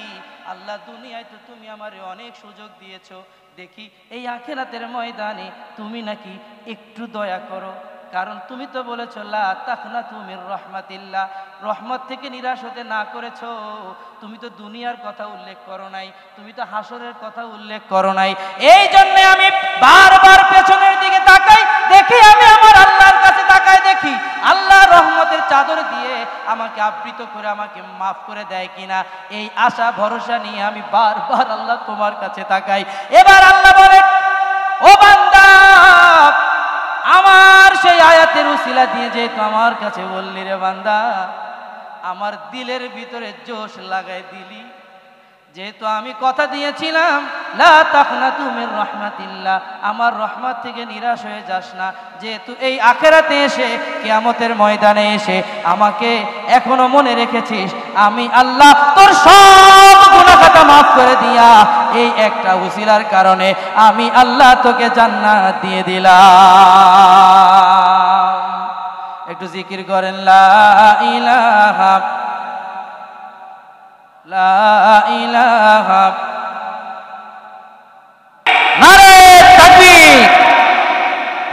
আল্লাহ দুনিয়ায় তো তুমি আমারে অনেক সুযোগ দিয়েছো, দেখি এই আখিরাতের ময়দানে তুমি নাকি একটু দয়া করো, কারণ তুমি তো বলেছো লা তাকনাতু মির রাহমাতিল্লাহ, রহমত থেকে নিরাশ হতে না করেছো। তুমি তো দুনিয়ার কথা উল্লেখ করো নাই, তুমি তো হাসরের কথা উল্লেখ করো নাই। এই জন্য আমি বারবার পেছনের দিকে তাকাই, দেখি আমি আমার আল্লাহর কাছে তাকাই, দেখি আল্লাহ রহমতের চাদর দিয়ে আমাকে আবৃত করে আমাকে মাফ করে দেয় কিনা, এই আশা ভরসা নিয়ে আমি বারবার আল্লাহ তোমার কাছে তাকাই। এবার আল্লাহ বলে, ও বান্দা, আমার সেই আয়াতের উসিলা দিয়ে যেহেতু আমার কাছে বললি রে বান্দা, আমার দিলের ভিতরে জোশ লাগাই দিলি, যেহেতু আমি কথা দিয়েছিলাম লা তাকনাতু মির রাহমাতিল্লাহ, আমার রহমত থেকে নিরাশ হয়ে যাস না, যেহেতু এই আখিরাতে এসে কিয়ামতের ময়দানে এসে আমাকে এখনো মনে রেখেছিস, আমি আল্লাহ তোর সব গুনাহ খাতা মাফ করে দিয়া এই একটা উসিলার কারণে আমি আল্লাহ তোকে জান্নাত দিয়ে দিলাম। একটু জিকির করেন লা ইলাহা লা ইলাহা। নারে তাকবীর।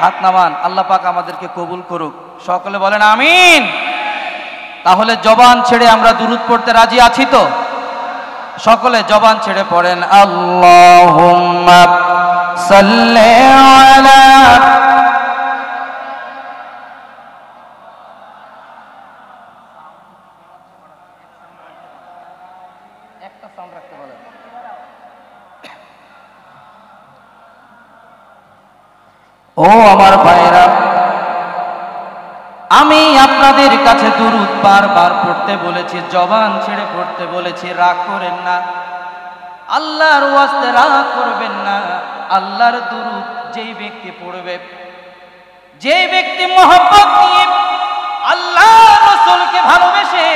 হাত নামান, আল্লাহ পাক আমাদেরকে কবুল করুক, সকলে বলেন আমিন। তাহলে জবান ছেড়ে আমরা দুরূদ পড়তে রাজি আছি তো? সকলে জবান ছেড়ে পড়েন আল্লাহুম্মা সাল্লি আলা। একটা সাউন্ড রাখতে বলেন। ও আমার ভাইরা, আমি আপনাদের কাছে দুরূদ বারবার পড়তে বলেছি, জবান ছেড়ে পড়তে বলেছি, রাগ করেন না, আল্লাহর ওয়াস্তে রাগ করবেন না। আল্লাহর দুরূদ যেই ব্যক্তি পড়বে, যেই ব্যক্তি মহব্বত নিয়ে আল্লাহ রাসূলকে ভালোবেসে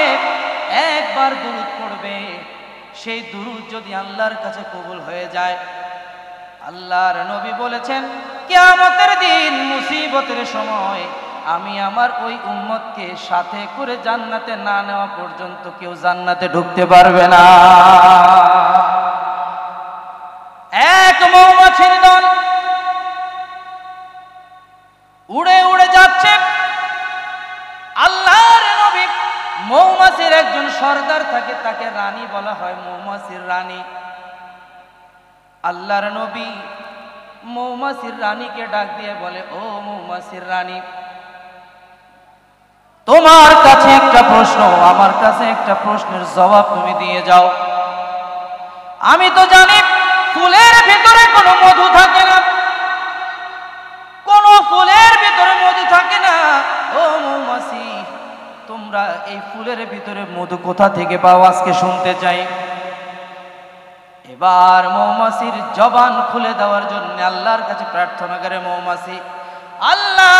একবার দুরূদ পড়বে, সেই দুরূদ যদি আল্লাহর কাছে কবুল হয়ে যায়, আল্লাহর নবী বলেছেন কিয়ামতের দিন মুসিবতের সময় আমি আমার ওই উম্মতকে সাথে করে জান্নাতে না নেওয়া পর্যন্ত কেউ জান্নাতে ঢুকতে পারবে না। এক মৌমাছির দল উড়ে উড়ে যাচ্ছে, আল্লাহর নবী, মৌমাছির একজন সর্দার থাকে, তাকে রানী বলা হয়, মৌমাছির রানী। আল্লাহর নবী মৌমাছির রানীকে ডাক দিয়ে বলে, ও মৌমাছির রানী, তোমার কাছে একটা প্রশ্ন, আমার কাছে একটা প্রশ্নের জবাব তুমি দিয়ে যাও। আমি তো জানি ফুলের ভিতরে কোনো মধু থাকে না, কোন ফুলের ভিতরে মধু থাকে না। ও মৌমাছি, তোমরা এই ফুলের ভিতরে মধু কোথা থেকে পাও আজকে শুনতে চাই। এবার মৌমাছির জবান খুলে দেওয়ার জন্য আল্লাহর কাছে প্রার্থনা করে মৌমাছি, আল্লাহ,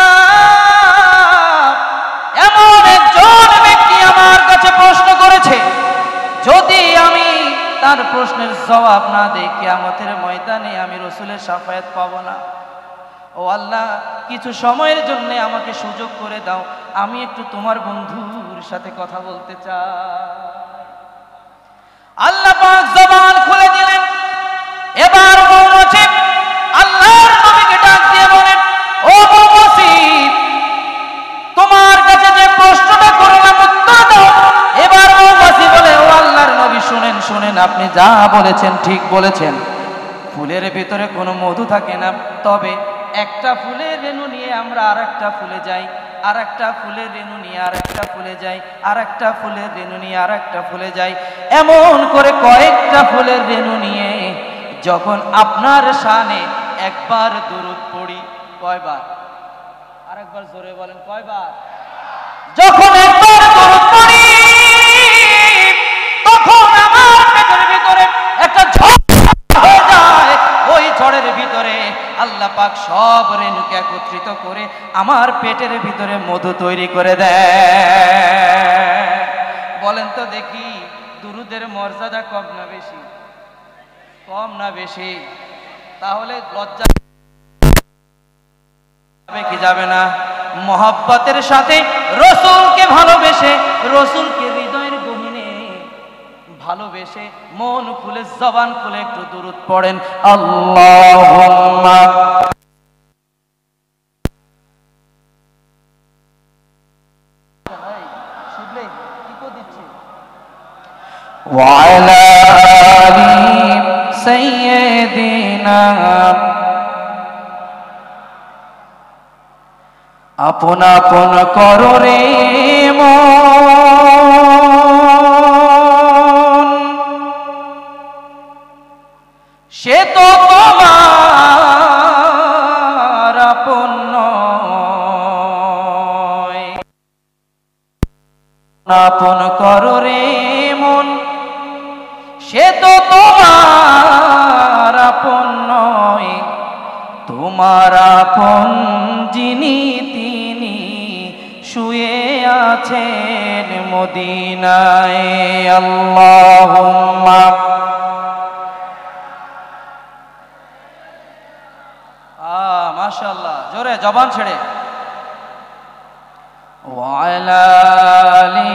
এমন একজন ব্যক্তি আমার কাছে প্রশ্ন করেছে, যদি আমি তার প্রশ্নের জবাব না দেই কিয়ামতের ময়দানে আমি রাসূলের শাফায়াত পাবো না। ও আল্লাহ, কিছু সময়ের জন্য আমাকে সুযোগ করে দাও, আমি একটু তোমার বন্ধুর সাথে কথা বলতে চাই। আল্লাহ পাক জবান খুলে দিলেন। এবার মৌমাছি আল্লাহর নবীকে ডাক দিয়ে বলেন, ও মৌমাছি, তোমার কাছে যে প্রশ্নটা করলাম উত্তর দাও। এবার মৌমাছি বলে, ও আল্লাহর নবী, শুনেন শুনেন, আপনি যা বলেছেন ঠিক বলেছেন, ফুলের ভিতরে কোনো মধু থাকে না, তবে একটা ফুলের রেণু নিয়ে আমরা আরেকটা ফুলে যাই, আর একটা ফুলের রেণু নিয়ে আরেকটা ফুলে যাই, আর একটা ফুলের রেণু নিয়ে আরেকটা ফুলে যাই, এমন করে কয়েকটা ফুলের রেণু নিয়ে যখন আপনার শানে একবার দুরূদ পড়ি, কয়বার? আরেকবার জোরে বলেন, কয়বার? যখন একবার দুরূদ পড়ি, তখন আমার পেটের ভিতরে একটা ঝড় হয়ে যায়। ওই ঝড়ের ভিতরে আল্লাহ পাক সব রেণুকে একত্রিত করে আমার পেটের ভিতরে মধু তৈরি করে দেয়। বলেন তো দেখি, দুরূদের মর্যাদা কম না বেশি? কম না বেশি? তাহলে লজ্জা যাবে কি যাবে না? মহব্বতের সাথে রাসূলকে ভালোবেসে, রাসূলকে হৃদয়ের গহীনে ভালোবেসে মন খুলে জবান খুলে একটু দুরূদ পড়েন আল্লাহুম্মা وعلى آل سيدنا আপন আপন করো রে মন সে তো তোমার আপন নয় আপন করো রে মন সে তো তোমার আপন নয় তোমার আপন যিনি তিনি শুয়ে আছেন মদিনায় আল্লাহুম্মা মাশাআল্লাহ জোরে জবান ছেড়ে ওয়ালা আলি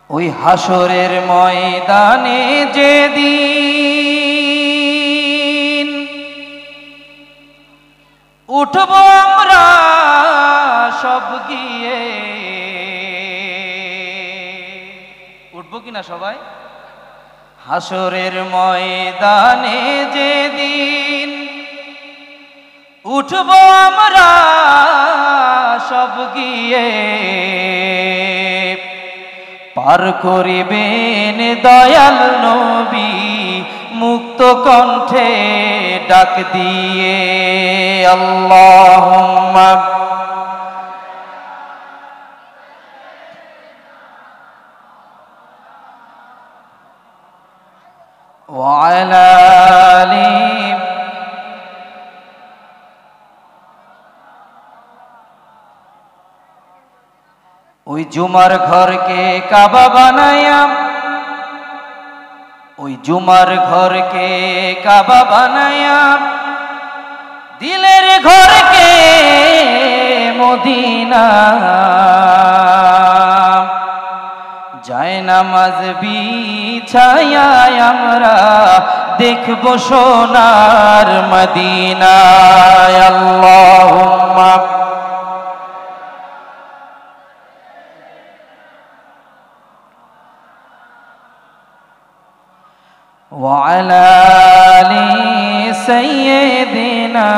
ওই হাসরের ময়দানে যেদিন উঠব আমরা সব গিয়ে উঠবো কিনা সবাই হাসরের ময়দানে যেদিন উঠব আমরা সব গিয়ে পার করিবেন দয়াল নবী মুক্ত কণ্ঠে ডাক দিয়ে আল্লাহুম্মা ওয়ালা আলি ওই জুমার ঘরকে কাবা বানায়া ওই জুমার ঘরকে কাবা বানায়া দিলের ঘরকে মদিনা যায় নামাজ বিছায়া আমরা দেখব সোনার মদিনা আল্লাহুম্মা وعلى آل سيدنا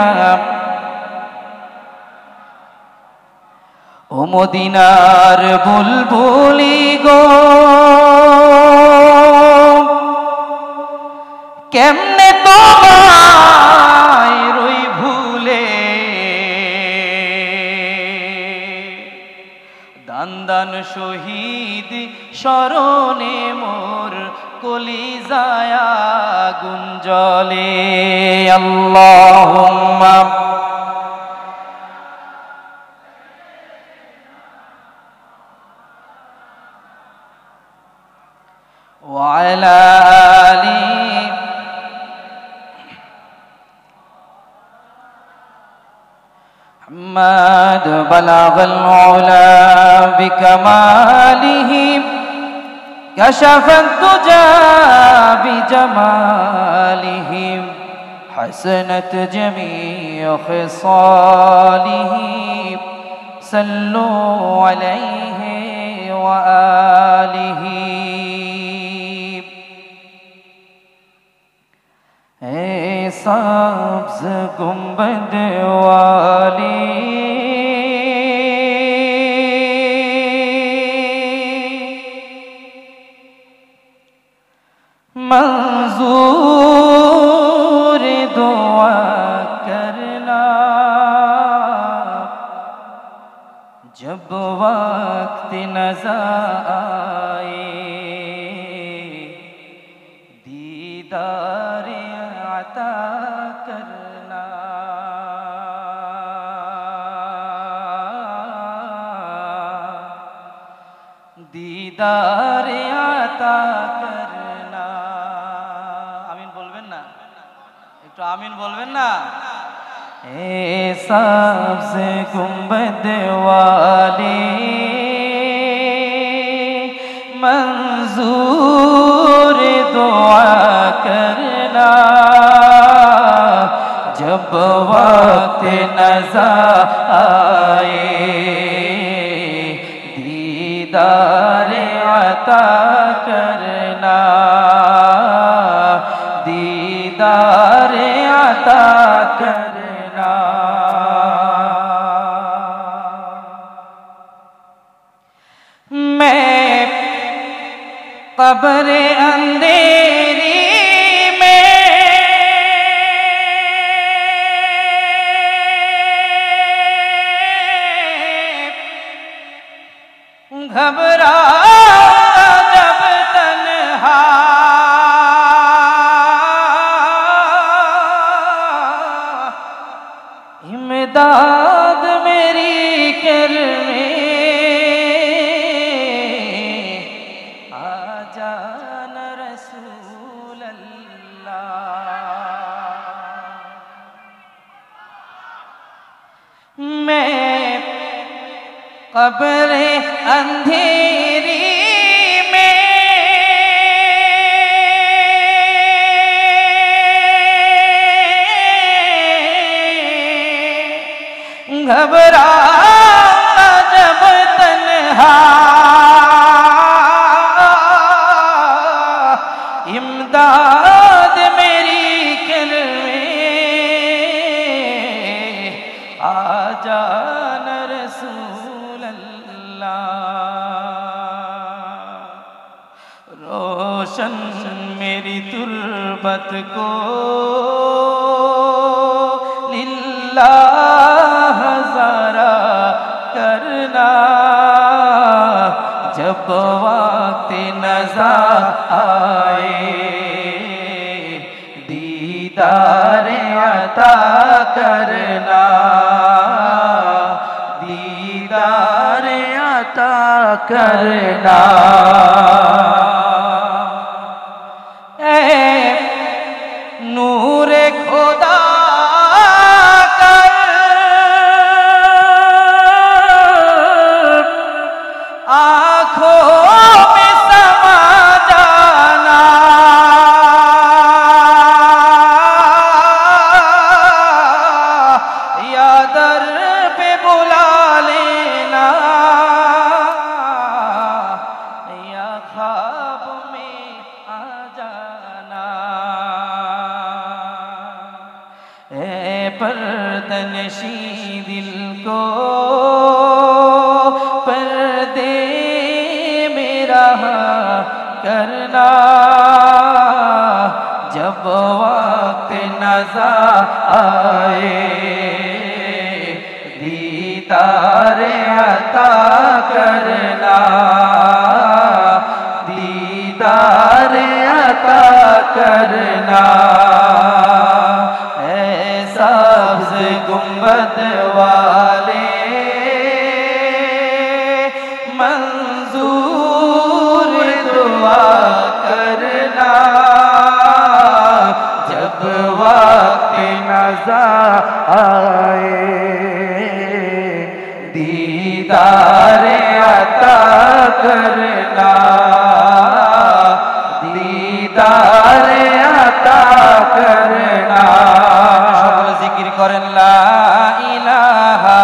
ও মদিনার বুলবুলি গো কেমনে তোমায় রই ভুলে দান দান শহীদ স্মরণে মোর কলিজায় আগুন জ্বলে আল্লাহুম্মা وعلى آل محمد بلغ العلا بكماله كشف الدجى بجماله حسنت جميع خصاله صلوا عليه وآله सब्ज़ गुंबद वाली मंजूर दुआ करना जब वक्त नज़र आए दीदार अता करना दीदार अता करना आमीन बोलবেন না একটু আমিন বলবেন না ए सब्ज़ गुंबद वाली मंजूर दुआ करना, जब वक्त नज़र आए दीदार अता करना, दीदार अता करना। मैं कब्र अंधेरी घबरा जब तन्हा, इमदाद मेरी कर आ जाना रसूल अल्लाह। मैं कब्र अंधेरी में घबरा जब तन्हा, इमदाद मेरी कर आ जाना रसूल अल्लाह। रोशन मेरी तुर्बत को लिल्लाह ज़रा करना, जब वक्त नज़र आए दीदार अता करना, दीदार अता करना। नूर खुदा कर आँखों में समा जाना, या दर पे बुला लेना, या ख्वाब में आ जाना। ए पर्दनशी दिल को पर्दे मेरा करना, जब वक्त नज़र आए दीदार अता करना, दीदार अता करना। ऐ सब्ज़ गुंबद वाले मंजूर दुआ करना, जब वक्त नज़र आए दीदार अता करना, दीदार अता करना। সকলে জিকির করেন লা ইলাহা,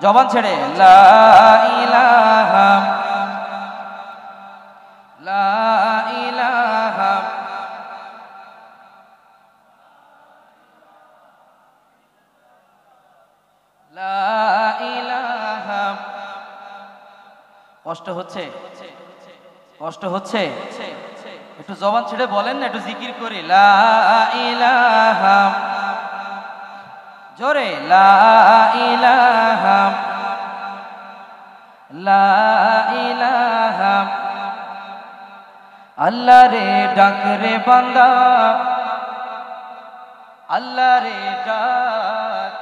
জবান ছেড়ে লা ইলাহা, লা ইলাহা, লা ইলাহা। কষ্ট হচ্ছে? কষ্ট হচ্ছে? একটু জবান ছেড়ে বলেন না, একটু জিকির করি লা ইলাহা, জোরে লা ইলাহা, লা ইলাহা। আল্লাহ রে ডাক রে বান্দা, আল্লাহ রে ডাক,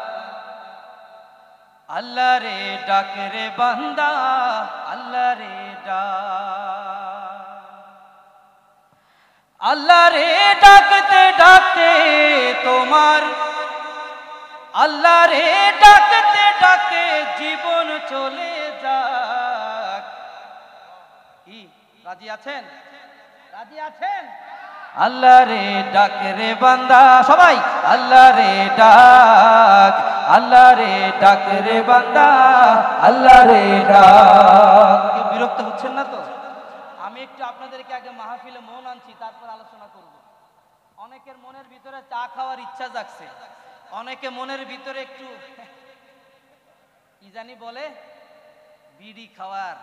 আল্লাহ রে ডাক রে বান্দা, আল্লাহ রে ডাক। আল্লাহ রে ডাকতে ডাকতে তোমার আল্লাহ রে ডাকতে ডাকে জীবন চলে যাক। কি রাজি আছেন? রাজি আছেন? আল্লাহ রে ডাক রে বান্দা, সবাই আল্লাহ রে ডাক, আল্লাহ রে ডাক রে বান্দা, আল্লাহ রে ডাক। কেউ বিরক্ত হচ্ছেন না তো? আমি একটু আপনাদেরকে আগে মাহফিলে মন আনছি, তারপর আলোচনা করব। অনেকের মনের ভিতরে চা খাওয়ার ইচ্ছা জাগছে, অনেকে মনের ভিতরে একটু কি জানি বলে বিড়ি খাওয়ার।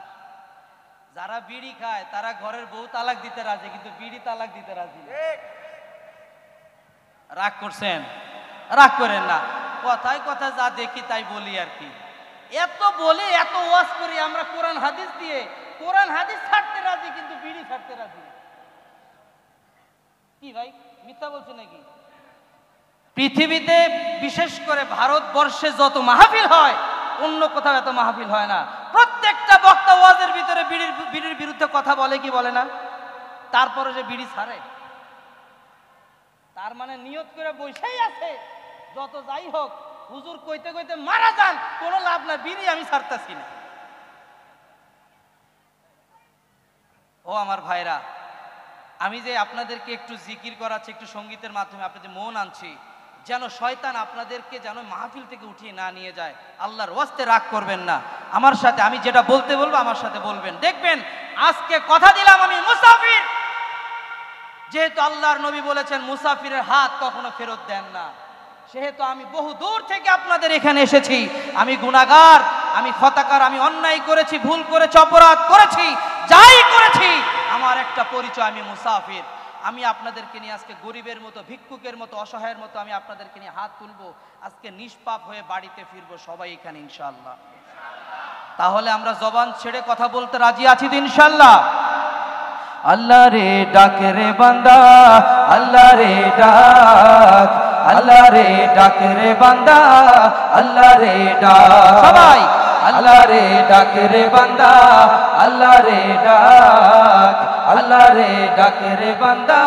যারা বিড়ি খায় তারা ঘরের বউ তালাক দিতে রাজি, কিন্তু বিড়ি তালাক দিতে রাজি না। রাগ করছেন? রাগ করেন না, কথায় কথা যা দেখি তাই বলি আর কি। এত বলি, এত ওয়াজ করি আমরা কোরআন হাদিস দিয়ে, কোরআন হাদিস ছাড়তে রাজি, কিন্তু বিড়ি ছাড়তে রাজি না। কি ভাই মিথ্যা বলছি নাকি? পৃথিবীতে বিশেষ করে ভারতবর্ষে যত মাহফিল হয়, অন্য কোথাও এত মাহফিল হয় না। প্রত্যেকটা বক্তা ওয়াজের ভিতরে বিড়ির বিরুদ্ধে কথা বলে কি বলে না? তারপরে যে বিড়ি ছাড়ে, তার মানে নিয়ত করে বসেই আছে, যত যাই হোক হুজুর কইতে কইতে মারা যান, কোনো লাভ না, বিড়ি আমি ছাড়তাছি না। ও আমার ভাইরা, আমি যে আপনাদেরকে একটু জিকির করাচ্ছি, একটু সঙ্গীতের মাধ্যমে আপনাদের মন আনছি, যেন শয়তান আপনাদেরকে যেন মাহফিল থেকে উঠিয়ে না নিয়ে যায়। আল্লাহর ওয়াস্তে রাগ করবেন না আমার সাথে, আমি যেটা বলতে বলবো আমার সাথে বলবেন। দেখবেন আজকে কথা দিলাম আমি মুসাফির, যেহেতু আল্লাহর নবী বলেছেন মুসাফিরের হাত কখনো ফেরত দেন না, সেহেতু আমি বহু দূর থেকে আপনাদের এখানে এসেছি। আমি গুনাহগার, আমি খতাকার, আমি অন্যায় করেছি, ভুল করেছি, অপরাধ করেছি, যাই করেছি, আমার একটা পরিচয়, আমি মুসাফির। আমি আপনাদেরকে নিয়ে আজকে গরিবের মতো, ভিক্ষুকের মতো, অসহায়ের মতো আমি আপনাদেরকে নিয়ে হাত তুলবো, আজকে নিষ্পাপ হয়ে বাড়িতে ফিরবো সবাই এখানে ইনশাআল্লাহ। তাহলে আমরা জবান ছেড়ে কথা বলতে রাজি আছি তো ইনশাআল্লাহ? আল্লাহ রে ডাক রে বান্দা, আল্লাহ রে ডাক, আল্লাহ রে ডাক রে বান্দা, আল্লাহ রে ডাক। সবাই আল্লাহ রে ডাক রে বান্দা, আল্লাহ রে ডাক, আল্লাহ রে ডাক রে বান্দা,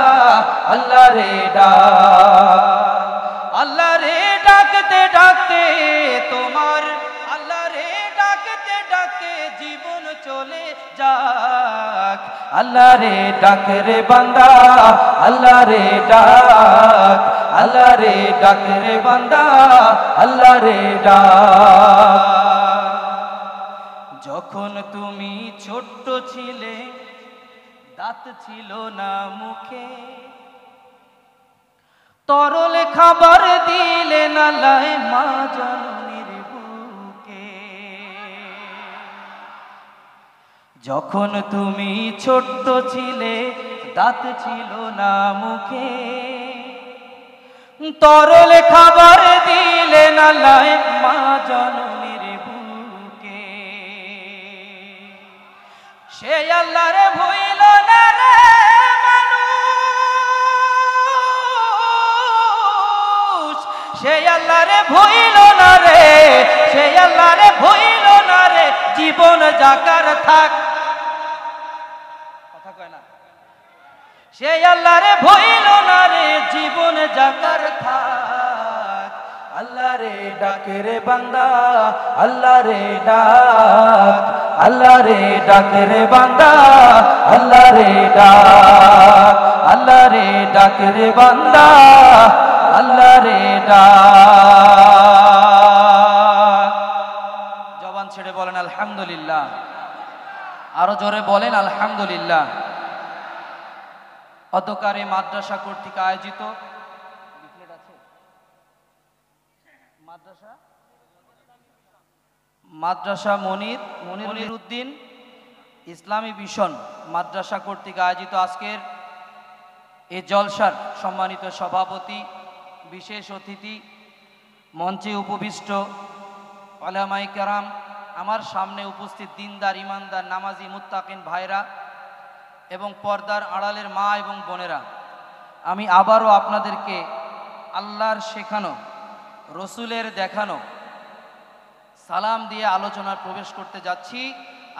আল্লাহ রে ডাক। আল্লাহ রে ডাকতে ডাকতে তোমার, আল্লাহ রে ডাকতে ডাকতে জীবন চলে যাক। আল্লাহ রে ডাক রে বান্দা, আল্লাহ রে ডাক, আল্লাহ রে ডাক রে বান্দা, আল্লাহ রে ডাক। যখন তুমি ছোট্ট ছিলে, দাঁত ছিল না মুখে, তরল খাবার দিলে না লাই মা জননীর বুকে। যখন তুমি ছোট্ট ছিলে, দাঁত ছিল না মুখে, তরল খাবার দিলে না লাই মা জননীর বুকে। সে আল্লাহ রে ভুইল না রে মানুষ, সে আল্লাহ রে ভুইল না রে, সে আল্লাহ রে ভুইল না রে, জীবন যাকার থাক। কথা কয় না? সে আল্লাহ রে ভুইল না রে, জীবন যাকার থাক। আল্লাহ রে ডাক রে বান্দা, আল্লাহ রে ডাক, আল্লাহ রে ডাক রে বান্দা, আল্লাহ রে ডাক, আল্লাহ রে ডাক রে বান্দা, আল্লাহ রে ডাক। জবান ছেড়ে বলেন আলহামদুলিল্লাহ, আরো জোরে বলেন আলহামদুলিল্লাহ। অতকারে মাদ্রাসা কর্তৃক আয়োজিত মাদ্রাসা মনির উদ্দিন ইসলামী মিশন মাদ্রাসা কর্তৃক আয়োজিত আজকের এই জলসার সম্মানিত সভাপতি, বিশেষ অতিথি, মঞ্চে উপবিষ্ট উলামায়ে কেরাম, আমার সামনে উপস্থিত দিনদার, ইমানদার, নামাজি, মুত্তাকিন ভাইরা এবং পর্দার আড়ালের মা এবং বোনেরা, আমি আবারও আপনাদেরকে আল্লাহর শেখানো, রসুলের দেখানো সালাম দিয়ে আলোচনার প্রবেশ করতে যাচ্ছি।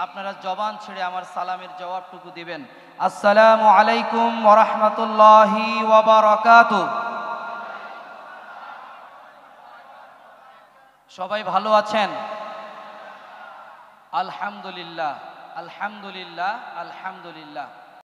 আপনারা জবান ছেড়ে আমার সালামের জবাবটুকু দিবেন। আসসালামু আলাইকুম ওয়া রাহমাতুল্লাহি ওয়া বারাকাতুহু। সবাই ভালো আছেন? আলহামদুলিল্লাহ, আলহামদুলিল্লাহ, আলহামদুলিল্লাহ।